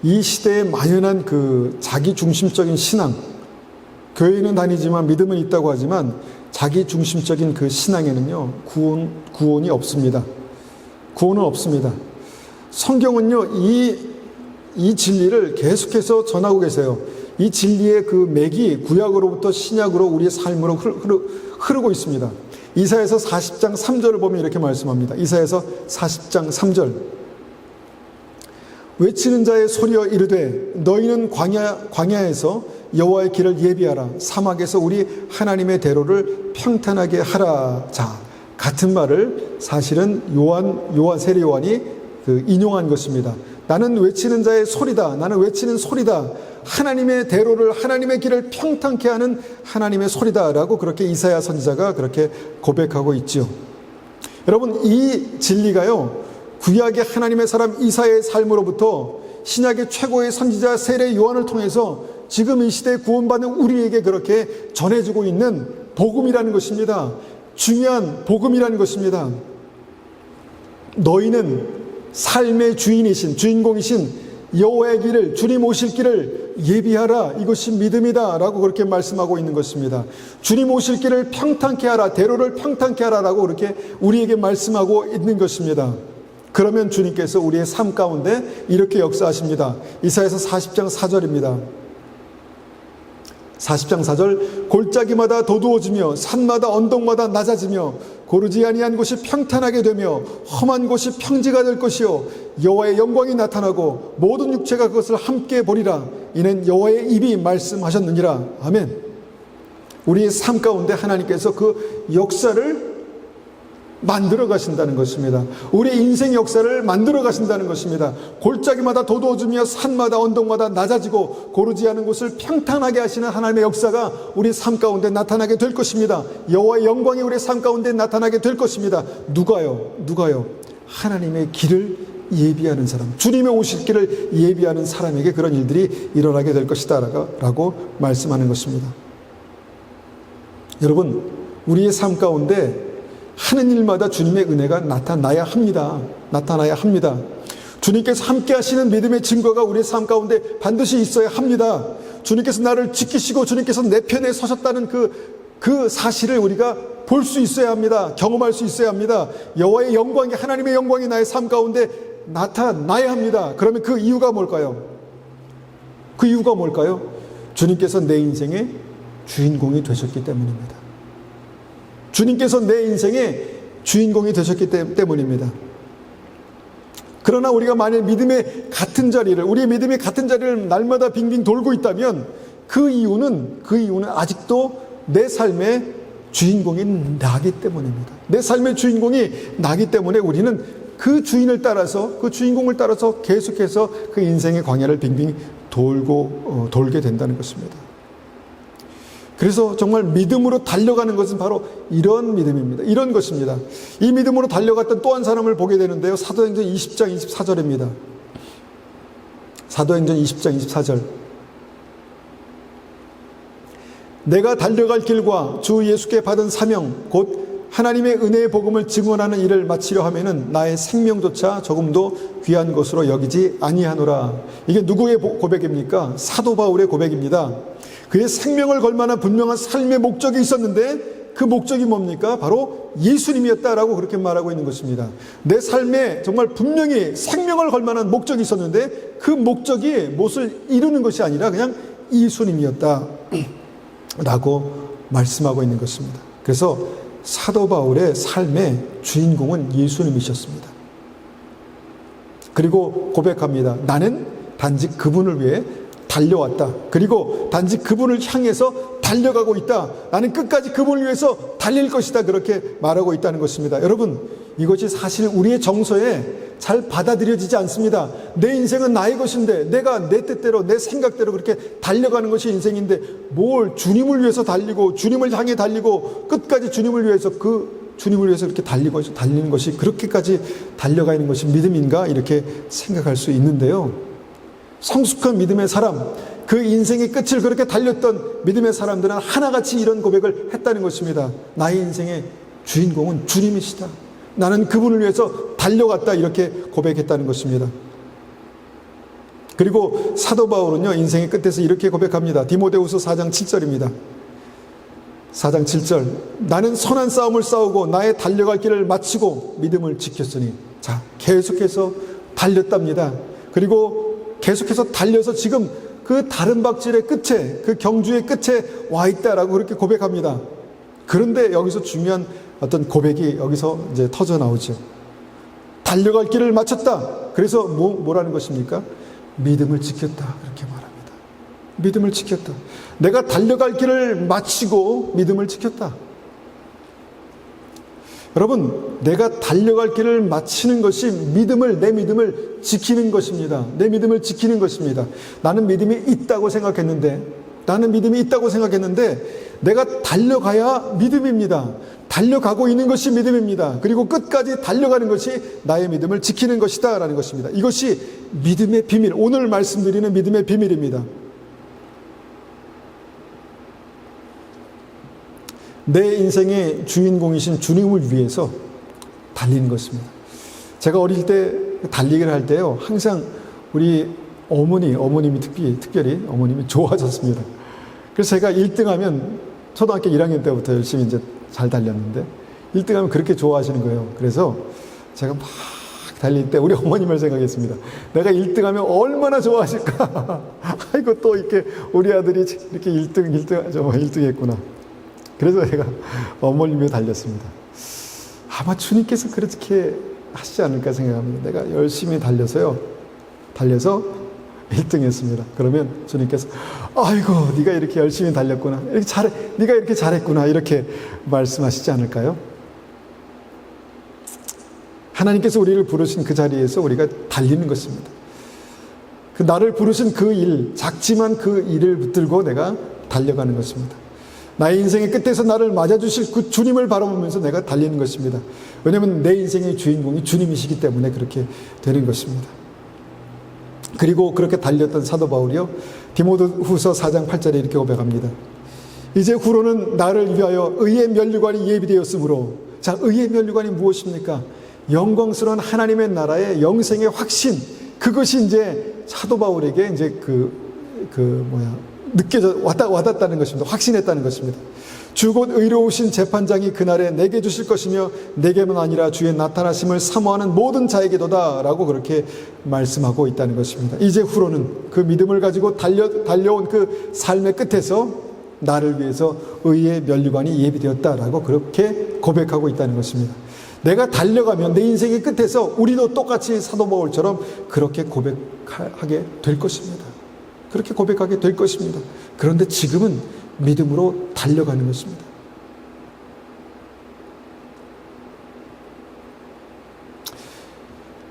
이 시대에 만연한 그 자기 중심적인 신앙, 교회는 다니지만 믿음은 있다고 하지만 자기 중심적인 그 신앙에는요, 구원이 없습니다. 구원은 없습니다. 성경은요, 이 진리를 계속해서 전하고 계세요. 이 진리의 그 맥이 구약으로부터 신약으로 우리의 삶으로 흐르고 있습니다. 이사야서 40장 3절을 보면 이렇게 말씀합니다. 이사야서 40장 3절. 외치는 자의 소리여 이르되 너희는 광야에서 여호와의 길을 예비하라. 사막에서 우리 하나님의 대로를 평탄하게 하라. 자, 같은 말을 사실은 세례 요한이 인용한 것입니다. 나는 외치는 자의 소리다. 나는 외치는 소리다. 하나님의 대로를, 하나님의 길을 평탄케 하는 하나님의 소리다라고 그렇게 이사야 선지자가 그렇게 고백하고 있지요. 여러분, 이 진리가요, 구약의 하나님의 사람 이사야의 삶으로부터 신약의 최고의 선지자 세례 요한을 통해서 지금 이 시대에 구원받는 우리에게 그렇게 전해주고 있는 복음이라는 것입니다. 중요한 복음이라는 것입니다. 너희는 삶의 주인공이신 여호와의 길을, 주님 오실 길을 예비하라. 이것이 믿음이다 라고 그렇게 말씀하고 있는 것입니다. 주님 오실 길을 평탄케 하라, 대로를 평탄케 하라 라고 그렇게 우리에게 말씀하고 있는 것입니다. 그러면 주님께서 우리의 삶 가운데 이렇게 역사하십니다. 이사야서 40장 4절입니다. 40장 4절. 골짜기마다 도두어지며 산마다 언덕마다 낮아지며 고르지 아니한 곳이 평탄하게 되며 험한 곳이 평지가 될 것이요 여호와의 영광이 나타나고 모든 육체가 그것을 함께 보리라. 이는 여호와의 입이 말씀하셨느니라. 아멘. 우리의 삶 가운데 하나님께서 그 역사를 만들어 가신다는 것입니다. 우리의 인생 역사를 만들어 가신다는 것입니다. 골짜기마다 도도어지며 산마다 언덕마다 낮아지고 고르지 않은 곳을 평탄하게 하시는 하나님의 역사가 우리 삶 가운데 나타나게 될 것입니다. 여호와의 영광이 우리의 삶 가운데 나타나게 될 것입니다. 누가요? 하나님의 길을 예비하는 사람, 주님의 오실 길을 예비하는 사람에게 그런 일들이 일어나게 될 것이다 라고 말씀하는 것입니다. 여러분, 우리의 삶 가운데 하는 일마다 주님의 은혜가 나타나야 합니다. 주님께서 함께 하시는 믿음의 증거가 우리의 삶 가운데 반드시 있어야 합니다. 주님께서 나를 지키시고 주님께서 내 편에 서셨다는 그 사실을 우리가 볼 수 있어야 합니다. 경험할 수 있어야 합니다. 여호와의 영광이, 하나님의 영광이 나의 삶 가운데 나타나야 합니다. 그러면 그 이유가 뭘까요? 주님께서 내 인생의 주인공이 되셨기 때문입니다. 주님께서 내 인생의 주인공이 되셨기 때문입니다. 그러나 우리가 만약 우리의 믿음의 같은 자리를 날마다 빙빙 돌고 있다면 그 이유는 아직도 내 삶의 주인공이 나기 때문입니다. 내 삶의 주인공이 나기 때문에 우리는 그 주인공을 따라서 계속해서 그 인생의 광야를 빙빙 돌게 된다는 것입니다. 그래서 정말 믿음으로 달려가는 것은 바로 이런 믿음입니다. 이런 것입니다. 이 믿음으로 달려갔던 또 한 사람을 보게 되는데요. 사도행전 20장 24절입니다. 사도행전 20장 24절. 내가 달려갈 길과 주 예수께 받은 사명, 곧 하나님의 은혜의 복음을 증언하는 일을 마치려 하면은 나의 생명조차 조금도 귀한 것으로 여기지 아니하노라. 이게 누구의 고백입니까? 사도 바울의 고백입니다. 그의 생명을 걸 만한 분명한 삶의 목적이 있었는데 그 목적이 뭡니까? 바로 예수님이었다라고 그렇게 말하고 있는 것입니다. 내 삶에 정말 분명히 생명을 걸 만한 목적이 있었는데 그 목적이 무엇을 이루는 것이 아니라 그냥 예수님이었다 라고 말씀하고 있는 것입니다. 그래서 사도 바울의 삶의 주인공은 예수님이셨습니다. 그리고 고백합니다. 나는 단지 그분을 위해 달려왔다. 그리고 단지 그분을 향해서 달려가고 있다. 나는 끝까지 그분을 위해서 달릴 것이다. 그렇게 말하고 있다는 것입니다. 여러분, 이것이 사실 우리의 정서에 잘 받아들여지지 않습니다. 내 인생은 나의 것인데 내가 내 뜻대로 내 생각대로 그렇게 달려가는 것이 인생인데 뭘 주님을 위해서 달리고 주님을 향해 달리고 끝까지 주님을 위해서 이렇게 달리는 것이 그렇게까지 달려가는 것이 믿음인가 이렇게 생각할 수 있는데요. 성숙한 믿음의 사람, 그 인생의 끝을 그렇게 달렸던 믿음의 사람들은 하나같이 이런 고백을 했다는 것입니다. 나의 인생의 주인공은 주님이시다. 나는 그분을 위해서 달려갔다 이렇게 고백했다는 것입니다. 그리고 사도 바울은요 인생의 끝에서 이렇게 고백합니다. 디모데후서 4장 7절입니다. 4장 7절 나는 선한 싸움을 싸우고 나의 달려갈 길을 마치고 믿음을 지켰으니 자 계속해서 달렸답니다. 그리고 계속해서 달려서 지금 그 다른 박질의 끝에 그 경주의 끝에 와 있다라고 그렇게 고백합니다. 그런데 여기서 중요한 어떤 고백이 여기서 이제 터져 나오죠. 달려갈 길을 마쳤다. 그래서 뭐라는 것입니까? 믿음을 지켰다. 그렇게 말합니다. 믿음을 지켰다. 내가 달려갈 길을 마치고 믿음을 지켰다. 여러분, 내가 달려갈 길을 마치는 것이 내 믿음을 지키는 것입니다. 내 믿음을 지키는 것입니다. 나는 믿음이 있다고 생각했는데 내가 달려가야 믿음입니다. 달려가고 있는 것이 믿음입니다. 그리고 끝까지 달려가는 것이 나의 믿음을 지키는 것이다 라는 것입니다. 이것이 믿음의 비밀, 오늘 말씀드리는 믿음의 비밀입니다. 내 인생의 주인공이신 주님을 위해서 달리는 것입니다. 제가 어릴 때 달리기를 할 때요, 항상 우리 어머님이 특별히 어머님이 좋아하셨습니다. 그래서 제가 1등하면 초등학교 1학년 때부터 열심히 이제 잘 달렸는데 1등하면 그렇게 좋아하시는 거예요. 그래서 제가 막 달릴 때 우리 어머님을 생각했습니다. 내가 1등하면 얼마나 좋아하실까. 아이고 또 이렇게 우리 아들이 이렇게 1등 했구나. 그래서 제가 어머님에 달렸습니다. 아마 주님께서 그렇게 하시지 않을까 생각합니다. 내가 열심히 달려서 1등 했습니다. 그러면 주님께서 아이고 네가 이렇게 열심히 달렸구나. 네가 이렇게 잘했구나. 이렇게 말씀하시지 않을까요? 하나님께서 우리를 부르신 그 자리에서 우리가 달리는 것입니다. 그 나를 부르신 그 일, 작지만 그 일을 붙들고 내가 달려가는 것입니다. 나의 인생의 끝에서 나를 맞아주실 그 주님을 바라보면서 내가 달리는 것입니다. 왜냐하면 내 인생의 주인공이 주님이시기 때문에 그렇게 되는 것입니다. 그리고 그렇게 달렸던 사도 바울이요, 디모데후서 4장 8절에 이렇게 고백합니다. 이제 후로는 나를 위하여 의의 면류관이 예비되었으므로, 자, 의의 면류관이 무엇입니까? 영광스러운 하나님의 나라의 영생의 확신, 그것이 이제 사도 바울에게 이제 와닿았다는 것입니다. 확신했다는 것입니다. 주 곧 의로우신 재판장이 그날에 내게 주실 것이며 내게만 아니라 주의 나타나심을 사모하는 모든 자에게도다 라고 그렇게 말씀하고 있다는 것입니다. 이제 후로는 그 믿음을 가지고 달려온 그 삶의 끝에서 나를 위해서 의의 면류관이 예비되었다라고 그렇게 고백하고 있다는 것입니다. 내가 달려가면 내 인생의 끝에서 우리도 똑같이 사도 바울처럼 그렇게 고백하게 될 것입니다. 그렇게 고백하게 될 것입니다. 그런데 지금은 믿음으로 달려가는 것입니다.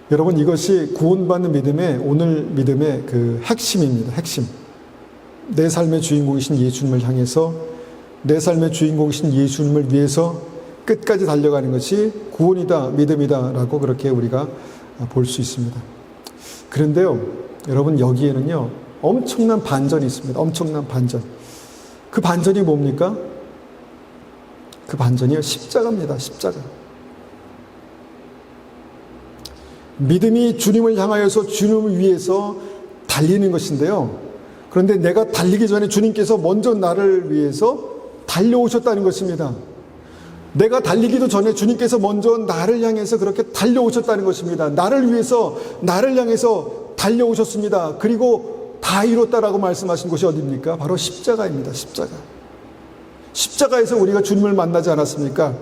여러분, 이것이 구원받는 믿음의, 오늘 믿음의 그 핵심입니다. 핵심. 내 삶의 주인공이신 예수님을 향해서, 내 삶의 주인공이신 예수님을 위해서 끝까지 달려가는 것이 구원이다, 믿음이다 라고 그렇게 우리가 볼 수 있습니다. 그런데요, 여러분, 여기에는요 엄청난 반전이 있습니다. 엄청난 반전. 그 반전이 뭡니까? 그 반전이 십자가입니다. 십자가. 믿음이 주님을 향하여서 주님을 위해서 달리는 것인데요. 그런데 내가 달리기 전에 주님께서 먼저 나를 위해서 달려오셨다는 것입니다. 내가 달리기도 전에 주님께서 먼저 나를 향해서 그렇게 달려오셨다는 것입니다. 나를 위해서, 나를 향해서 달려오셨습니다. 그리고 다 이뤘다라고 말씀하신 곳이 어디입니까? 바로 십자가입니다. 십자가. 십자가에서 우리가 주님을 만나지 않았습니까?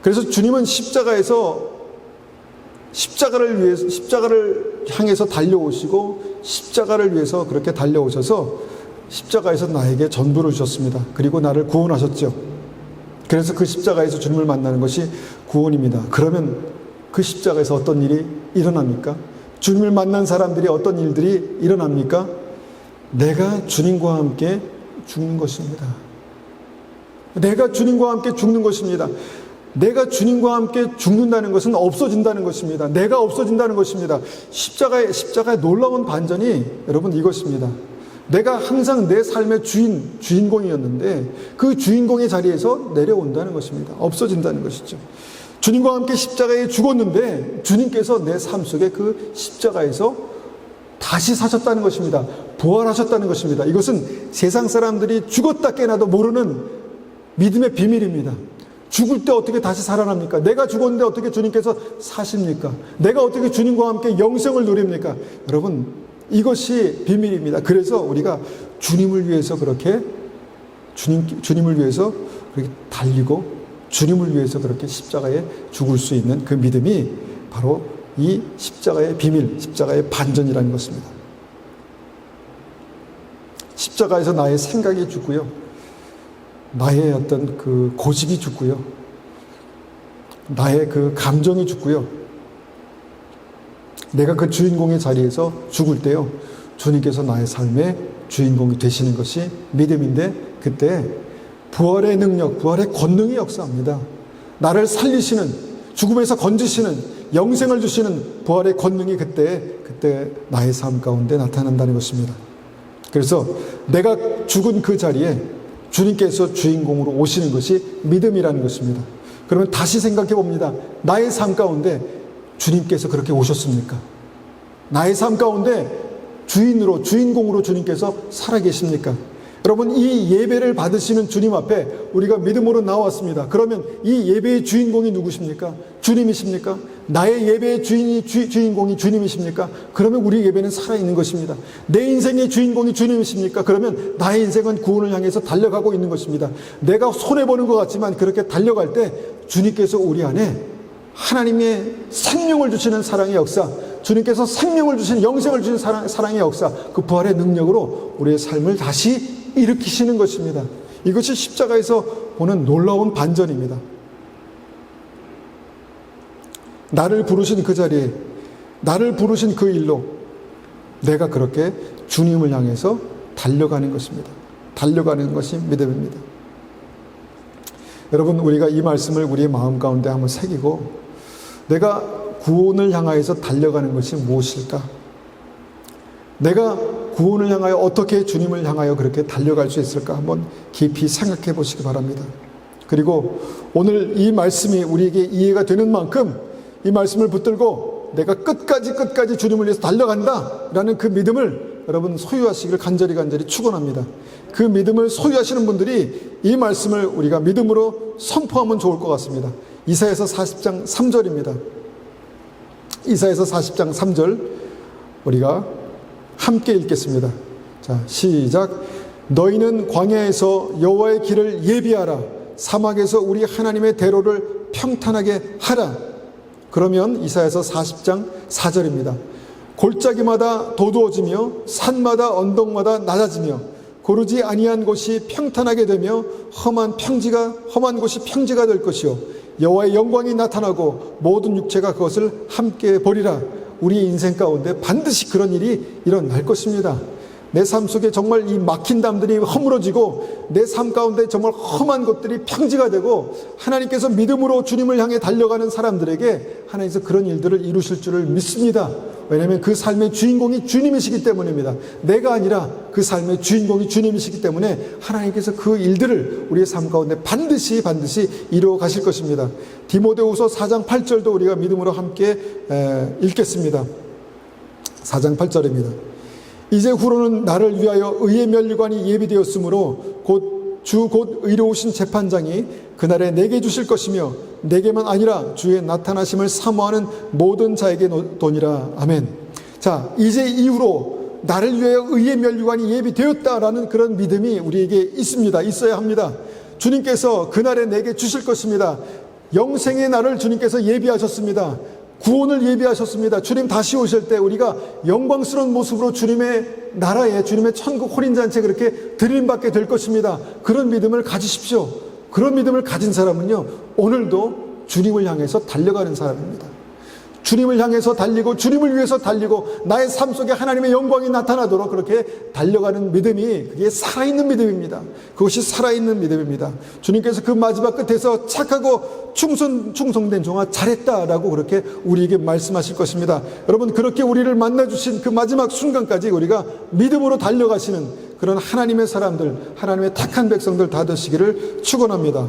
그래서 주님은 십자가를 향해서 달려오시고 십자가를 위해서 그렇게 달려오셔서 십자가에서 나에게 전부를 주셨습니다. 그리고 나를 구원하셨죠. 그래서 그 십자가에서 주님을 만나는 것이 구원입니다. 그러면 그 십자가에서 어떤 일이 일어납니까? 주님을 만난 사람들이 어떤 일들이 일어납니까? 내가 주님과 함께 죽는 것입니다. 내가 주님과 함께 죽는 것입니다. 내가 주님과 함께 죽는다는 것은 없어진다는 것입니다. 내가 없어진다는 것입니다. 십자가의 놀라운 반전이 여러분 이것입니다. 내가 항상 내 삶의 주인공이었는데 그 주인공의 자리에서 내려온다는 것입니다. 없어진다는 것이죠. 주님과 함께 십자가에 죽었는데 주님께서 내 삶 속에 그 십자가에서 다시 사셨다는 것입니다. 부활하셨다는 것입니다. 이것은 세상 사람들이 죽었다 깨나도 모르는 믿음의 비밀입니다. 죽을 때 어떻게 다시 살아납니까? 내가 죽었는데 어떻게 주님께서 사십니까? 내가 어떻게 주님과 함께 영생을 누립니까? 여러분, 이것이 비밀입니다. 그래서 우리가 주님을 위해서 그렇게 주님을 위해서 그렇게 달리고 주님을 위해서 그렇게 십자가에 죽을 수 있는 그 믿음이 바로 이 십자가의 비밀, 십자가의 반전이라는 것입니다. 십자가에서 나의 생각이 죽고요. 나의 어떤 그 고집이 죽고요. 나의 그 감정이 죽고요. 내가 그 주인공의 자리에서 죽을 때요. 주님께서 나의 삶의 주인공이 되시는 것이 믿음인데 그때 부활의 능력, 부활의 권능이 역사합니다. 나를 살리시는, 죽음에서 건지시는, 영생을 주시는 부활의 권능이 그때 나의 삶 가운데 나타난다는 것입니다. 그래서 내가 죽은 그 자리에 주님께서 주인공으로 오시는 것이 믿음이라는 것입니다. 그러면 다시 생각해 봅니다. 나의 삶 가운데 주님께서 그렇게 오셨습니까? 나의 삶 가운데 주인공으로 주님께서 살아계십니까? 여러분, 이 예배를 받으시는 주님 앞에 우리가 믿음으로 나왔습니다. 그러면 이 예배의 주인공이 누구십니까? 주님이십니까? 나의 예배의 주인공이 주님이십니까? 그러면 우리 예배는 살아있는 것입니다. 내 인생의 주인공이 주님이십니까? 그러면 나의 인생은 구원을 향해서 달려가고 있는 것입니다. 내가 손해보는 것 같지만 그렇게 달려갈 때 주님께서 우리 안에 하나님의 생명을 주시는 사랑의 역사, 주님께서 생명을 주시는 영생을 주시는 사랑의 역사, 그 부활의 능력으로 우리의 삶을 다시 일으키시는 것입니다. 이것이 십자가에서 보는 놀라운 반전입니다. 나를 부르신 그 자리에, 나를 부르신 그 일로 내가 그렇게 주님을 향해서 달려가는 것입니다. 달려가는 것이 믿음입니다. 여러분, 우리가 이 말씀을 우리의 마음 가운데 한번 새기고 내가 구원을 향하여서 달려가는 것이 무엇일까? 내가 구원을 향하여 어떻게 주님을 향하여 그렇게 달려갈 수 있을까? 한번 깊이 생각해 보시기 바랍니다. 그리고 오늘 이 말씀이 우리에게 이해가 되는 만큼 이 말씀을 붙들고 내가 끝까지 주님을 위해서 달려간다 라는 그 믿음을 여러분 소유하시기를 간절히 축원합니다. 그 믿음을 소유하시는 분들이 이 말씀을 우리가 믿음으로 선포하면 좋을 것 같습니다. 이사야서 40장 3절입니다. 이사야서 40장 3절 우리가 함께 읽겠습니다. 자, 시작. 너희는 광야에서 여호와의 길을 예비하라. 사막에서 우리 하나님의 대로를 평탄하게 하라. 그러면 이사야서 40장 4절입니다. 골짜기마다 도두어지며 산마다 언덕마다 낮아지며 고르지 아니한 곳이 평탄하게 되며 험한 곳이 평지가 될 것이요 여호와의 영광이 나타나고 모든 육체가 그것을 함께 보리라. 우리 인생 가운데 반드시 그런 일이 일어날 것입니다. 내 삶 속에 정말 이 막힌 담들이 허물어지고 내 삶 가운데 정말 험한 것들이 평지가 되고 하나님께서 믿음으로 주님을 향해 달려가는 사람들에게 하나님께서 그런 일들을 이루실 줄을 믿습니다. 왜냐하면 그 삶의 주인공이 주님이시기 때문입니다. 내가 아니라 그 삶의 주인공이 주님이시기 때문에 하나님께서 그 일들을 우리의 삶 가운데 반드시 이루어 가실 것입니다. 디모데후서 4장 8절도 우리가 믿음으로 함께 읽겠습니다. 4장 8절입니다. 이제 후로는 나를 위하여 의의 면류관이 예비되었으므로 곧 의로우신 재판장이 그날에 내게 주실 것이며 내게만 아니라 주의 나타나심을 사모하는 모든 자에게 도니라. 아멘. 자, 이제 이후로 나를 위하여 의의 면류관이 예비되었다라는 그런 믿음이 우리에게 있습니다. 있어야 합니다. 주님께서 그날에 내게 주실 것입니다. 영생의 날을 주님께서 예비하셨습니다. 구원을 예비하셨습니다. 주님 다시 오실 때 우리가 영광스러운 모습으로 주님의 나라에, 주님의 천국 호린잔치에 그렇게 들림받게 될 것입니다. 그런 믿음을 가지십시오. 그런 믿음을 가진 사람은요, 오늘도 주님을 향해서 달려가는 사람입니다. 주님을 향해서 달리고 주님을 위해서 달리고 나의 삶 속에 하나님의 영광이 나타나도록 그렇게 달려가는 믿음이, 그게 살아있는 믿음입니다. 그것이 살아있는 믿음입니다. 주님께서 그 마지막 끝에서 착하고 충성된 종아 잘했다라고 그렇게 우리에게 말씀하실 것입니다. 여러분, 그렇게 우리를 만나주신 그 마지막 순간까지 우리가 믿음으로 달려가시는 그런 하나님의 사람들, 하나님의 택한 백성들 다 되시기를 축원합니다.